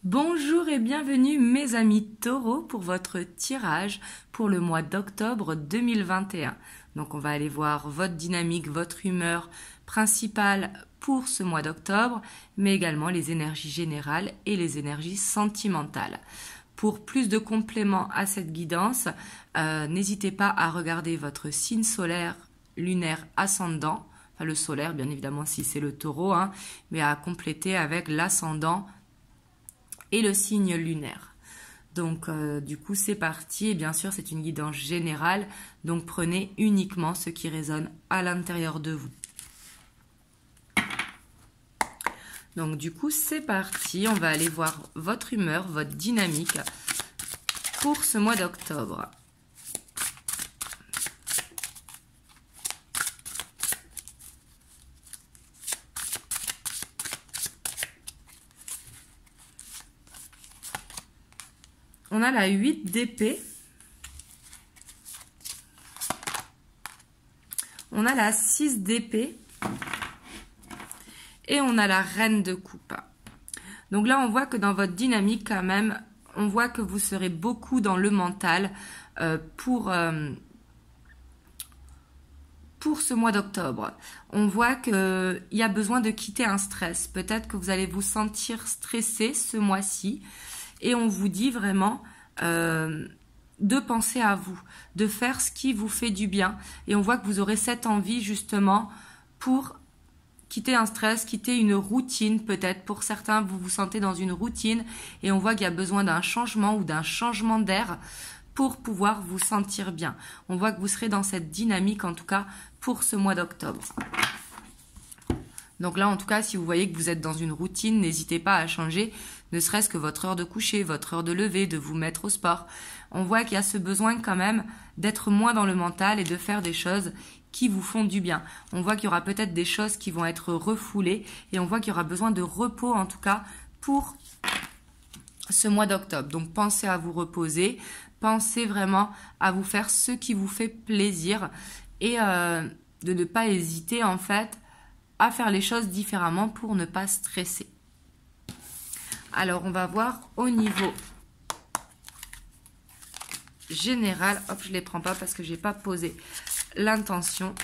Bonjour et bienvenue mes amis taureaux pour votre tirage pour le mois d'octobre 2021. Donc on va aller voir votre dynamique, votre humeur principale pour ce mois d'octobre, mais également les énergies générales et les énergies sentimentales. Pour plus de compléments à cette guidance, n'hésitez pas à regarder votre signe solaire, lunaire, ascendant, enfin le solaire bien évidemment si c'est le taureau, mais à compléter avec l'ascendant et le signe lunaire. Donc du coup c'est parti et bien sûr c'est une guidance générale, donc prenez uniquement ce qui résonne à l'intérieur de vous. Donc du coup c'est parti, on va aller voir votre humeur, votre dynamique pour ce mois d'octobre. On a la 8 d'épée. On a la 6 d'épée. Et on a la reine de coupe. Donc là, on voit que dans votre dynamique, quand même, on voit que vous serez beaucoup dans le mental pour ce mois d'octobre. On voit qu'il y a besoin de quitter un stress. Peut-être que vous allez vous sentir stressé ce mois-ci. Et on vous dit vraiment de penser à vous, de faire ce qui vous fait du bien. Et on voit que vous aurez cette envie justement pour quitter un stress, quitter une routine peut-être. Pour certains, vous vous sentez dans une routine et on voit qu'il y a besoin d'un changement ou d'un changement d'air pour pouvoir vous sentir bien. On voit que vous serez dans cette dynamique en tout cas pour ce mois d'octobre. Donc là, en tout cas, si vous voyez que vous êtes dans une routine, n'hésitez pas à changer, ne serait-ce que votre heure de coucher, votre heure de lever, de vous mettre au sport. On voit qu'il y a ce besoin quand même d'être moins dans le mental et de faire des choses qui vous font du bien. On voit qu'il y aura peut-être des choses qui vont être refoulées et on voit qu'il y aura besoin de repos en tout cas pour ce mois d'octobre. Donc pensez à vous reposer, pensez vraiment à vous faire ce qui vous fait plaisir et de ne pas hésiter en fait à faire les choses différemment pour ne pas stresser. Alors, on va voir au niveau général. Hop, je ne les prends pas parce que je n'ai pas posé l'intention.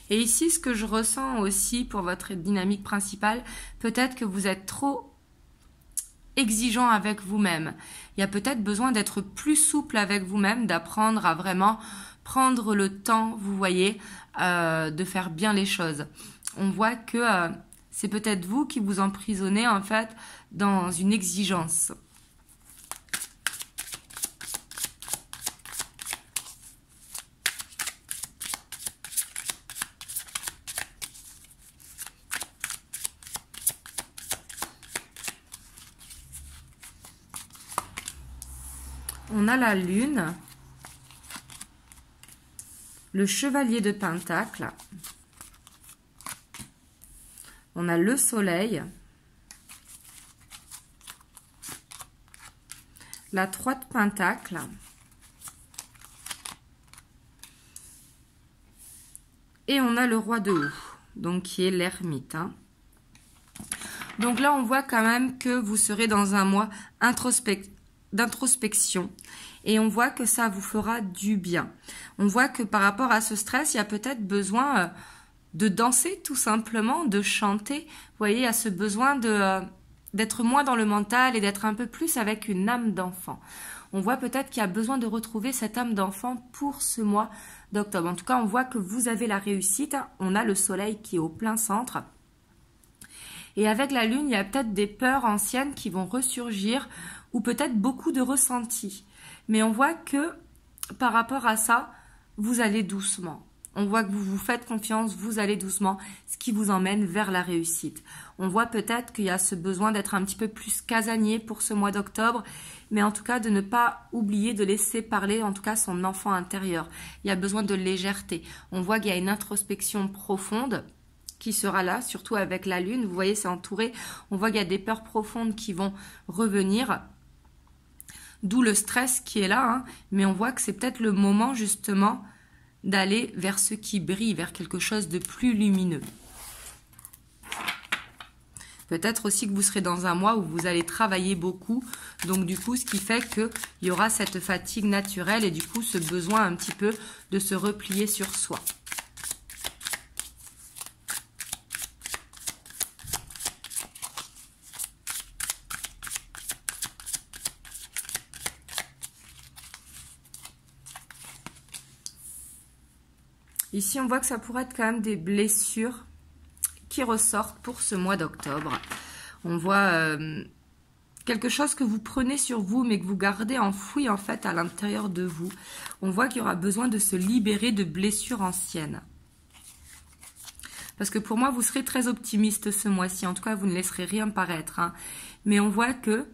Et ici, ce que je ressens aussi pour votre dynamique principale, peut-être que vous êtes trop exigeant avec vous-même. Il y a peut-être besoin d'être plus souple avec vous-même, d'apprendre à vraiment prendre le temps, vous voyez, de faire bien les choses. On voit que c'est peut-être vous qui vous emprisonnez en fait dans une exigence. On a la lune, le chevalier de Pentacle, on a le soleil, la 3 de Pentacle, et on a le roi de houx, donc qui est l'ermite. Donc là, on voit quand même que vous serez dans un mois d'introspection et on voit que ça vous fera du bien. On voit que par rapport à ce stress, il y a peut-être besoin de danser tout simplement, de chanter. Vous voyez, il y a ce besoin d'être moins dans le mental et d'être un peu plus avec une âme d'enfant. On voit peut-être qu'il y a besoin de retrouver cette âme d'enfant pour ce mois d'octobre. En tout cas, on voit que vous avez la réussite. On a le soleil qui est au plein centre. Et avec la lune, il y a peut-être des peurs anciennes qui vont ressurgir ou peut-être beaucoup de ressentis. Mais on voit que par rapport à ça, vous allez doucement. On voit que vous vous faites confiance, vous allez doucement, ce qui vous emmène vers la réussite. On voit peut-être qu'il y a ce besoin d'être un petit peu plus casanier pour ce mois d'octobre, mais en tout cas de ne pas oublier de laisser parler en tout cas son enfant intérieur. Il y a besoin de légèreté. On voit qu'il y a une introspection profonde qui sera là, surtout avec la lune. Vous voyez, c'est entouré. On voit qu'il y a des peurs profondes qui vont revenir. D'où le stress qui est là, mais on voit que c'est peut-être le moment justement d'aller vers ce qui brille, vers quelque chose de plus lumineux. Peut-être aussi que vous serez dans un mois où vous allez travailler beaucoup. Donc du coup, ce qui fait qu'il y aura cette fatigue naturelle et du coup ce besoin un petit peu de se replier sur soi. Ici, on voit que ça pourrait être quand même des blessures qui ressortent pour ce mois d'octobre. On voit quelque chose que vous prenez sur vous, mais que vous gardez enfoui en fait à l'intérieur de vous. On voit qu'il y aura besoin de se libérer de blessures anciennes. Parce que pour moi, vous serez très optimiste ce mois-ci. En tout cas, vous ne laisserez rien paraître. Hein. Mais on voit que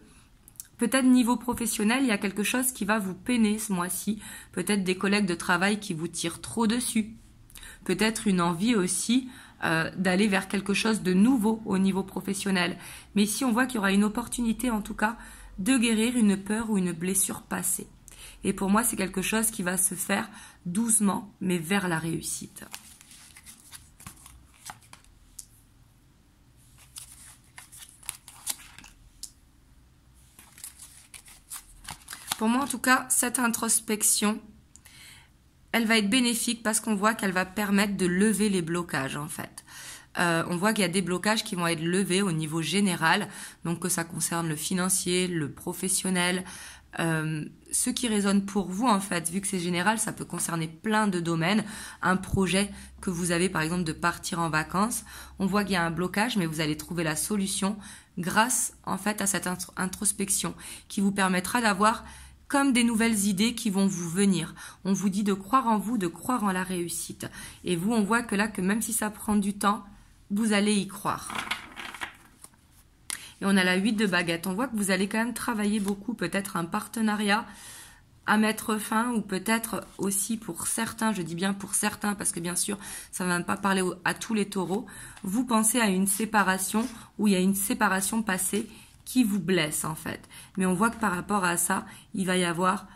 peut-être niveau professionnel, il y a quelque chose qui va vous peiner ce mois-ci. Peut-être des collègues de travail qui vous tirent trop dessus. Peut-être une envie aussi d'aller vers quelque chose de nouveau au niveau professionnel. Mais ici, on voit qu'il y aura une opportunité, en tout cas, de guérir une peur ou une blessure passée. Et pour moi, c'est quelque chose qui va se faire doucement, mais vers la réussite. Pour moi, en tout cas, cette introspection, elle va être bénéfique parce qu'on voit qu'elle va permettre de lever les blocages en fait. On voit qu'il y a des blocages qui vont être levés au niveau général, donc que ça concerne le financier, le professionnel, ce qui résonne pour vous en fait, vu que c'est général, ça peut concerner plein de domaines. Un projet que vous avez par exemple de partir en vacances, on voit qu'il y a un blocage, mais vous allez trouver la solution grâce en fait à cette introspection qui vous permettra d'avoir comme des nouvelles idées qui vont vous venir. On vous dit de croire en vous, de croire en la réussite. Et vous, on voit que là, que même si ça prend du temps, vous allez y croire. Et on a la 8 de baguette. On voit que vous allez quand même travailler beaucoup, peut-être un partenariat à mettre fin, ou peut-être aussi pour certains, je dis bien pour certains, parce que bien sûr, ça ne va pas parler à tous les taureaux, vous pensez à une séparation, où il y a une séparation passée, qui vous blesse en fait. Mais on voit que par rapport à ça, il va y avoir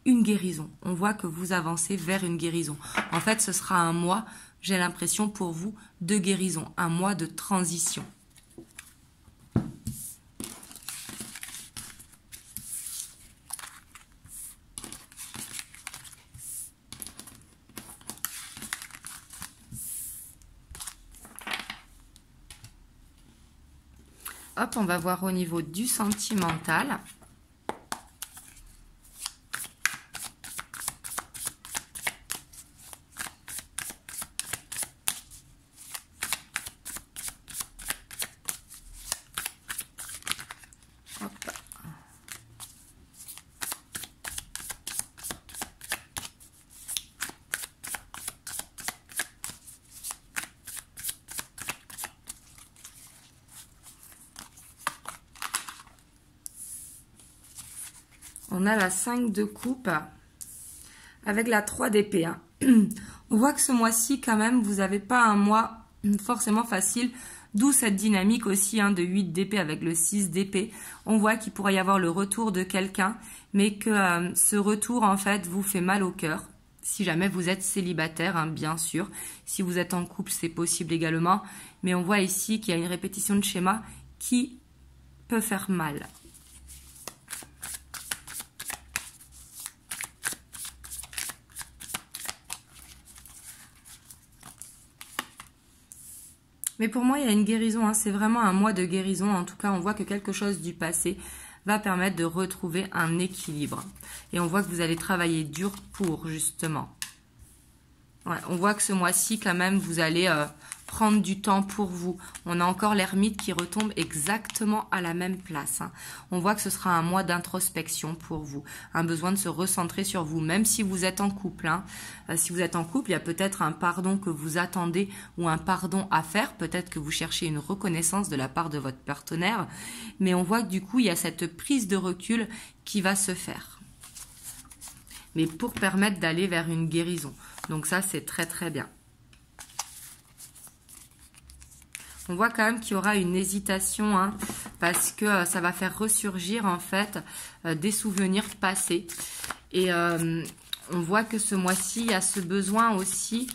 une guérison. On voit que vous avancez vers une guérison. En fait, ce sera un mois, j'ai l'impression pour vous, de guérison. Un mois de transition. Hop, on va voir au niveau du sentimental. Hop. On a la 5 de coupe avec la 3 d'épée. Hein. On voit que ce mois-ci, quand même, vous n'avez pas un mois forcément facile, d'où cette dynamique aussi de 8 d'épée avec le 6 d'épée. On voit qu'il pourrait y avoir le retour de quelqu'un, mais que ce retour, en fait, vous fait mal au cœur. Si jamais vous êtes célibataire, bien sûr. Si vous êtes en couple, c'est possible également. Mais on voit ici qu'il y a une répétition de schéma qui peut faire mal. Mais pour moi, il y a une guérison. C'est vraiment un mois de guérison. En tout cas, on voit que quelque chose du passé va permettre de retrouver un équilibre. Et on voit que vous allez travailler dur pour, justement. Ouais, on voit que ce mois-ci, quand même, vous allez prendre du temps pour vous. On a encore l'ermite qui retombe exactement à la même place. On voit que ce sera un mois d'introspection pour vous. Un besoin de se recentrer sur vous, même si vous êtes en couple. Si vous êtes en couple, il y a peut-être un pardon que vous attendez ou un pardon à faire. Peut-être que vous cherchez une reconnaissance de la part de votre partenaire. Mais on voit que du coup, il y a cette prise de recul qui va se faire. Mais pour permettre d'aller vers une guérison. Donc ça, c'est très très bien. On voit quand même qu'il y aura une hésitation, parce que ça va faire ressurgir en fait des souvenirs passés. Et on voit que ce mois-ci, il y a ce besoin aussi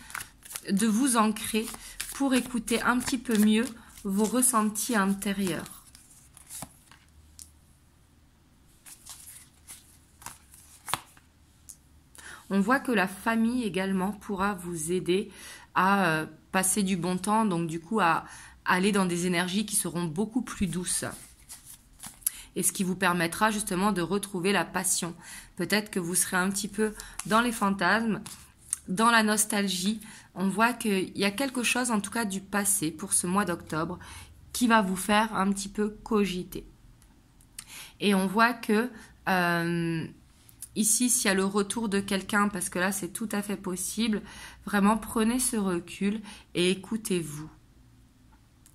de vous ancrer pour écouter un petit peu mieux vos ressentis intérieurs. On voit que la famille également pourra vous aider à passer du bon temps, donc du coup à aller dans des énergies qui seront beaucoup plus douces. Et ce qui vous permettra justement de retrouver la passion. Peut-être que vous serez un petit peu dans les fantasmes, dans la nostalgie. On voit qu'il y a quelque chose en tout cas du passé pour ce mois d'octobre qui va vous faire un petit peu cogiter. Et on voit que ici, s'il y a le retour de quelqu'un, parce que là c'est tout à fait possible, vraiment prenez ce recul et écoutez-vous.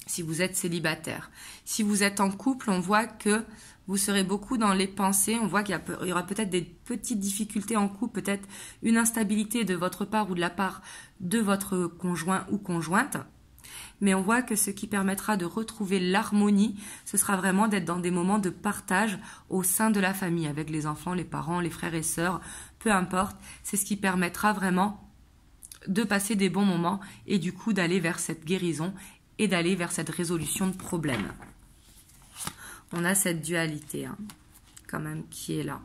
Si vous êtes célibataire. Si vous êtes en couple, on voit que vous serez beaucoup dans les pensées. On voit qu'il y aura peut-être des petites difficultés en couple, peut-être une instabilité de votre part ou de la part de votre conjoint ou conjointe. Mais on voit que ce qui permettra de retrouver l'harmonie, ce sera vraiment d'être dans des moments de partage au sein de la famille, avec les enfants, les parents, les frères et sœurs, peu importe. C'est ce qui permettra vraiment de passer des bons moments et du coup d'aller vers cette guérison et d'aller vers cette résolution de problèmes. On a cette dualité quand même qui est là.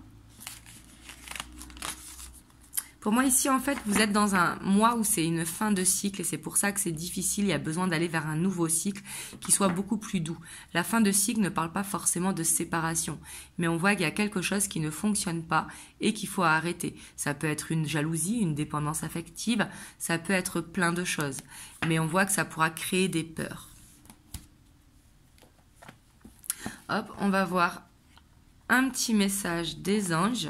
Pour moi ici en fait vous êtes dans un mois où c'est une fin de cycle et c'est pour ça que c'est difficile, il y a besoin d'aller vers un nouveau cycle qui soit beaucoup plus doux. La fin de cycle ne parle pas forcément de séparation, mais on voit qu'il y a quelque chose qui ne fonctionne pas et qu'il faut arrêter. Ça peut être une jalousie, une dépendance affective, ça peut être plein de choses, mais on voit que ça pourra créer des peurs. Hop, on va voir un petit message des anges.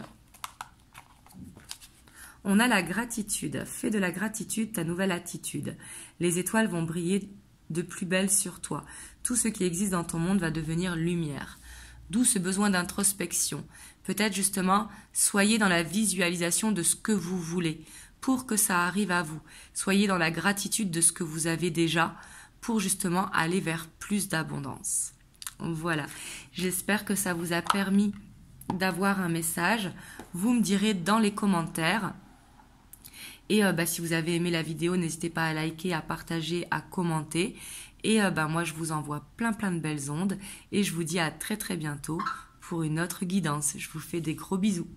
On a la gratitude. Fais de la gratitude ta nouvelle attitude. Les étoiles vont briller de plus belle sur toi. Tout ce qui existe dans ton monde va devenir lumière. D'où ce besoin d'introspection. Peut-être justement, soyez dans la visualisation de ce que vous voulez pour que ça arrive à vous. Soyez dans la gratitude de ce que vous avez déjà pour justement aller vers plus d'abondance. Voilà. J'espère que ça vous a permis d'avoir un message. Vous me direz dans les commentaires. Et si vous avez aimé la vidéo, n'hésitez pas à liker, à partager, à commenter. Et moi, je vous envoie plein de belles ondes. Et je vous dis à très bientôt pour une autre guidance. Je vous fais des gros bisous.